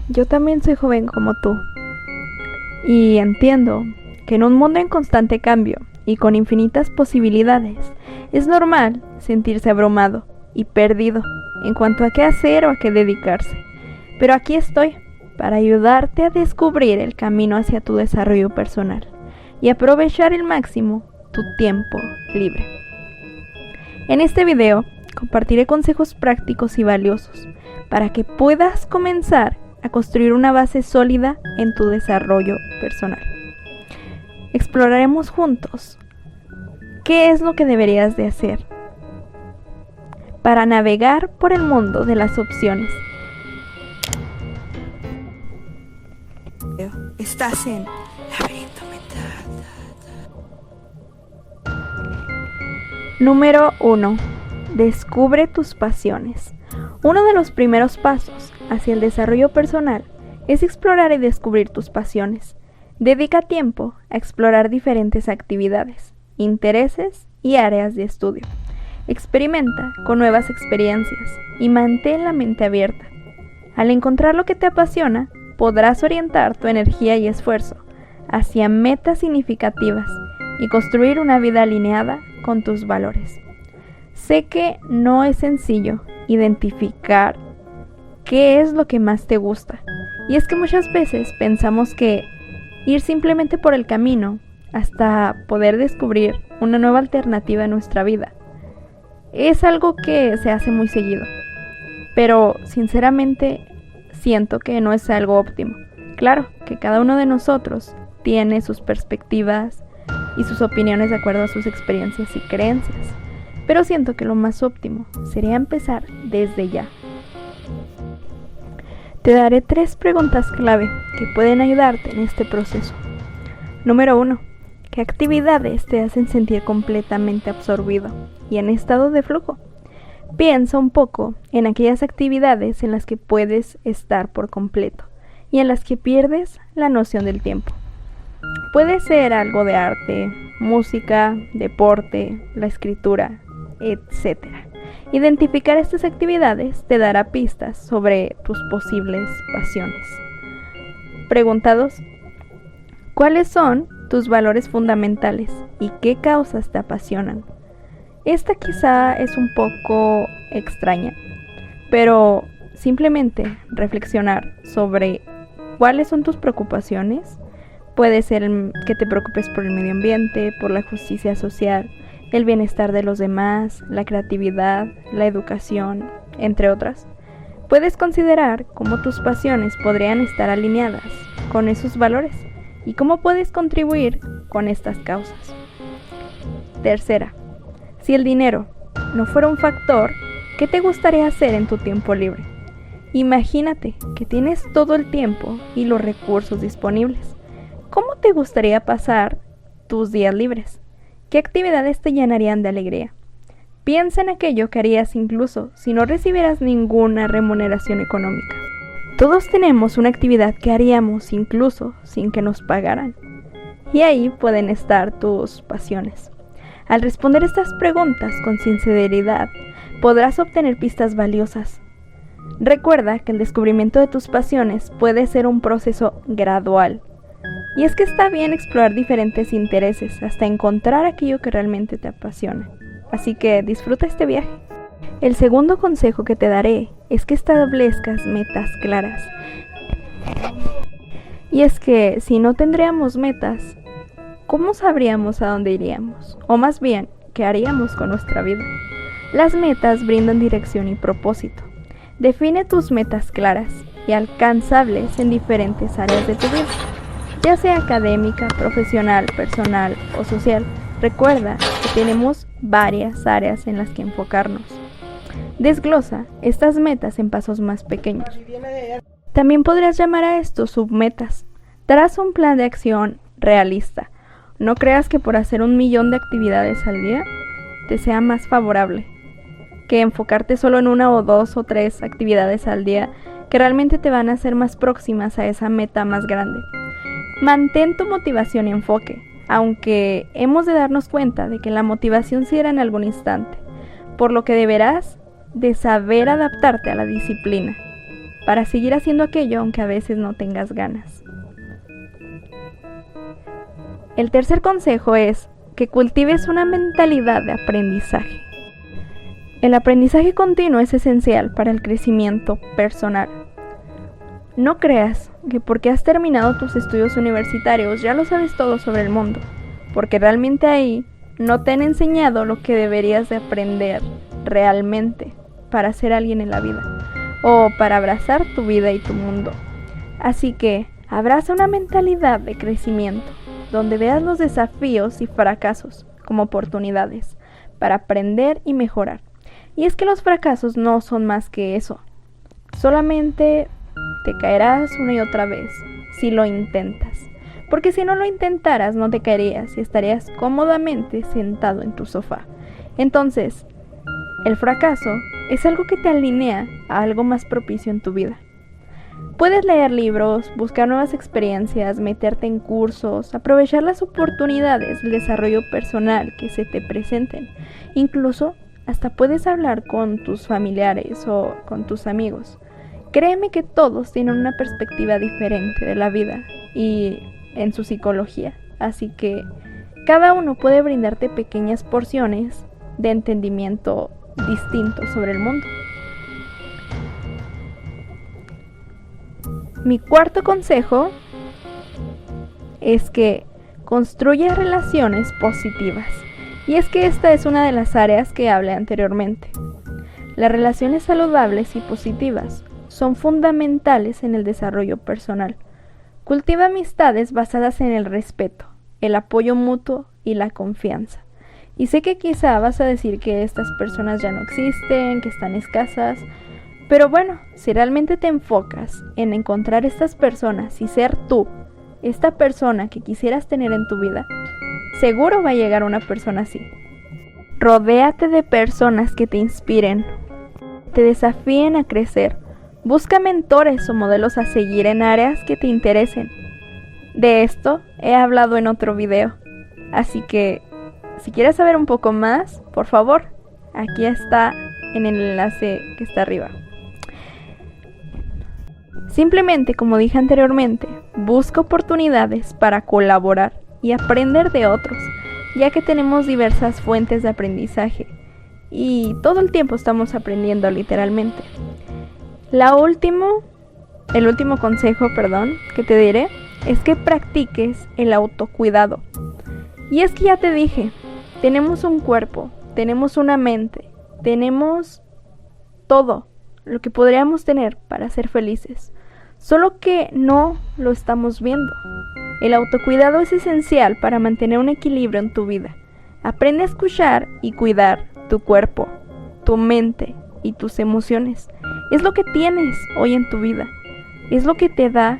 Yo también soy joven como tú y entiendo que en un mundo en constante cambio y con infinitas posibilidades, es normal sentirse abrumado y perdido en cuanto a qué hacer o a qué dedicarse. Pero aquí estoy para ayudarte a descubrir el camino hacia tu desarrollo personal y aprovechar al máximo tu tiempo libre. En este video compartiré consejos prácticos y valiosos para que puedas comenzar a construir una base sólida en tu desarrollo personal. Exploraremos juntos qué es lo que deberías de hacer para navegar por el mundo de las opciones. Estás en Laberinto Mental. Número 1. Descubre tus pasiones. Uno de los primeros pasos hacia el desarrollo personal es explorar y descubrir tus pasiones. Dedica tiempo a explorar diferentes actividades, intereses y áreas de estudio. Experimenta con nuevas experiencias y mantén la mente abierta. Al encontrar lo que te apasiona, podrás orientar tu energía y esfuerzo hacia metas significativas y construir una vida alineada con tus valores. Sé que no es sencillo identificar qué es lo que más te gusta, y es que muchas veces pensamos que ir simplemente por el camino hasta poder descubrir una nueva alternativa en nuestra vida es algo que se hace muy seguido, pero sinceramente siento que no es algo óptimo. Claro que cada uno de nosotros tiene sus perspectivas y sus opiniones de acuerdo a sus experiencias y creencias, pero siento que lo más óptimo sería empezar desde ya. Te daré 3 preguntas clave que pueden ayudarte en este proceso. Número 1. ¿Qué actividades te hacen sentir completamente absorbido y en estado de flujo? Piensa un poco en aquellas actividades en las que puedes estar por completo y en las que pierdes la noción del tiempo. Puede ser algo de arte, música, deporte, la escritura, etc. Identificar estas actividades te dará pistas sobre tus posibles pasiones. Pregunta 2. ¿Cuáles son tus valores fundamentales y qué causas te apasionan? Esta quizá es un poco extraña, pero simplemente reflexionar sobre cuáles son tus preocupaciones. Puede ser que te preocupes por el medio ambiente, por la justicia social, el bienestar de los demás, la creatividad, la educación, entre otras. Puedes considerar cómo tus pasiones podrían estar alineadas con esos valores y cómo puedes contribuir con estas causas. Tercera, si el dinero no fuera un factor, ¿qué te gustaría hacer en tu tiempo libre? Imagínate que tienes todo el tiempo y los recursos disponibles. ¿Cómo te gustaría pasar tus días libres? ¿Qué actividades te llenarían de alegría? Piensa en aquello que harías incluso si no recibieras ninguna remuneración económica. Todos tenemos una actividad que haríamos incluso sin que nos pagaran. Y ahí pueden estar tus pasiones. Al responder estas preguntas con sinceridad, podrás obtener pistas valiosas. Recuerda que el descubrimiento de tus pasiones puede ser un proceso gradual. Y es que está bien explorar diferentes intereses hasta encontrar aquello que realmente te apasiona. Así que disfruta este viaje. El segundo consejo que te daré es que establezcas metas claras. Y es que si no tendríamos metas, ¿cómo sabríamos a dónde iríamos? O más bien, ¿qué haríamos con nuestra vida? Las metas brindan dirección y propósito. Define tus metas claras y alcanzables en diferentes áreas de tu vida, ya sea académica, profesional, personal o social. Recuerda que tenemos varias áreas en las que enfocarnos. Desglosa estas metas en pasos más pequeños. También podrías llamar a esto submetas. Traza un plan de acción realista. No creas que por hacer 1.000.000 de actividades al día te sea más favorable que enfocarte solo en 1 o 2 o 3 actividades al día que realmente te van a hacer más próximas a esa meta más grande. Mantén tu motivación y enfoque, aunque hemos de darnos cuenta de que la motivación sí era en algún instante, por lo que deberás de saber adaptarte a la disciplina. para seguir haciendo aquello aunque a veces no tengas ganas. El tercer consejo es que cultives una mentalidad de aprendizaje. El aprendizaje continuo es esencial para el crecimiento personal. No creas que porque has terminado tus estudios universitarios ya lo sabes todo sobre el mundo, porque realmente ahí no te han enseñado lo que deberías de aprender realmente para ser alguien en la vida o para abrazar tu vida y tu mundo. Así que abraza una mentalidad de crecimiento, donde veas los desafíos y fracasos como oportunidades para aprender y mejorar. Y es que los fracasos no son más que eso. Solamente te caerás una y otra vez si lo intentas. Porque si no lo intentaras no te caerías y estarías cómodamente sentado en tu sofá. Entonces, el fracaso es algo que te alinea a algo más propicio en tu vida. Puedes leer libros, buscar nuevas experiencias, meterte en cursos, aprovechar las oportunidades del desarrollo personal que se te presenten. Incluso hasta puedes hablar con tus familiares o con tus amigos. Créeme que todos tienen una perspectiva diferente de la vida y en su psicología. Así que cada uno puede brindarte pequeñas porciones de entendimiento distinto sobre el mundo. Mi cuarto consejo es que construya relaciones positivas. Y es que esta es una de las áreas que hablé anteriormente. Las relaciones saludables y positivas son fundamentales en el desarrollo personal. Cultiva amistades basadas en el respeto, el apoyo mutuo y la confianza. Y sé que quizá vas a decir que estas personas ya no existen, que están escasas, pero bueno, si realmente te enfocas en encontrar estas personas y ser tú, esta persona que quisieras tener en tu vida, seguro va a llegar una persona así. Rodéate de personas que te inspiren, te desafíen a crecer. Busca mentores o modelos a seguir en áreas que te interesen. De esto he hablado en otro video, así que si quieres saber un poco más, por favor, aquí está en el enlace que está arriba. Simplemente, como dije anteriormente, busca oportunidades para colaborar y aprender de otros, ya que tenemos diversas fuentes de aprendizaje y todo el tiempo estamos aprendiendo literalmente. El último consejo, que te diré es que practiques el autocuidado. Y es que ya te dije, tenemos un cuerpo, tenemos una mente, tenemos todo lo que podríamos tener para ser felices, solo que no lo estamos viendo. El autocuidado es esencial para mantener un equilibrio en tu vida. Aprende a escuchar y cuidar tu cuerpo, tu mente y tus emociones. Es lo que tienes hoy en tu vida. Es lo que te da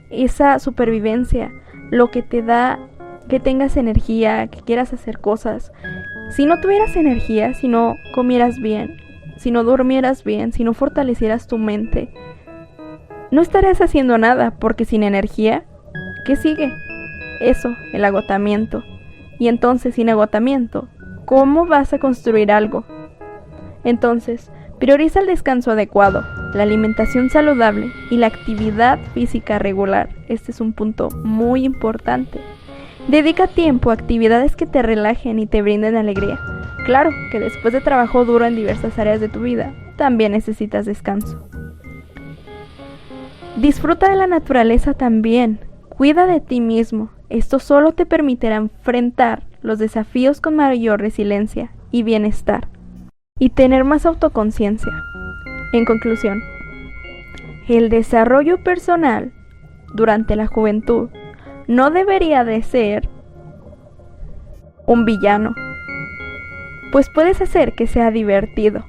esa supervivencia, lo que te da que tengas energía, que quieras hacer cosas. Si no tuvieras energía, si no comieras bien, si no durmieras bien, si no fortalecieras tu mente, no estarías haciendo nada, porque sin energía, ¿qué sigue? Eso, el agotamiento. Y entonces, sin agotamiento, ¿cómo vas a construir algo? Entonces, prioriza el descanso adecuado, la alimentación saludable y la actividad física regular. Este es un punto muy importante. Dedica tiempo a actividades que te relajen y te brinden alegría. Claro que después de trabajo duro en diversas áreas de tu vida, también necesitas descanso. Disfruta de la naturaleza también. Cuida de ti mismo. Esto solo te permitirá enfrentar los desafíos con mayor resiliencia y bienestar, y tener más autoconciencia. En conclusión, el desarrollo personal durante la juventud no debería de ser un villano, pues puedes hacer que sea divertido.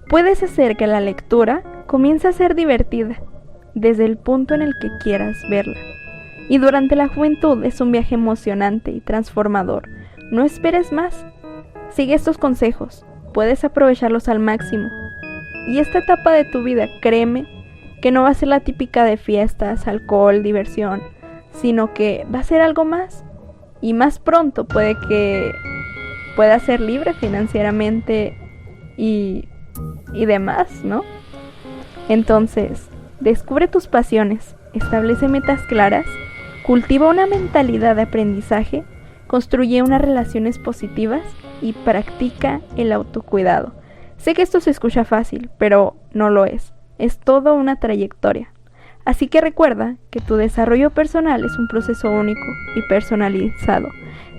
Puedes hacer que la lectura comience a ser divertida desde el punto en el que quieras verla. Y durante la juventud es un viaje emocionante y transformador. No esperes más. Sigue estos consejos. Puedes aprovecharlos al máximo. Y esta etapa de tu vida, créeme, que no va a ser la típica de fiestas, alcohol, diversión, sino que va a ser algo más. Y más pronto puede que puedas ser libre financieramente y demás, ¿no? Entonces, descubre tus pasiones, establece metas claras, cultiva una mentalidad de aprendizaje, construye unas relaciones positivas y practica el autocuidado. Sé que esto se escucha fácil, pero no lo es. Es toda una trayectoria. Así que recuerda que tu desarrollo personal es un proceso único y personalizado.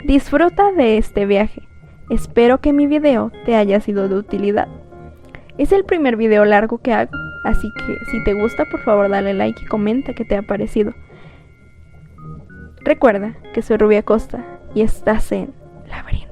Disfruta de este viaje. Espero que mi video te haya sido de utilidad. Es el primer video largo que hago, así que si te gusta, por favor dale like y comenta qué te ha parecido. Recuerda que soy Rubia Costa y estás en Laberinto.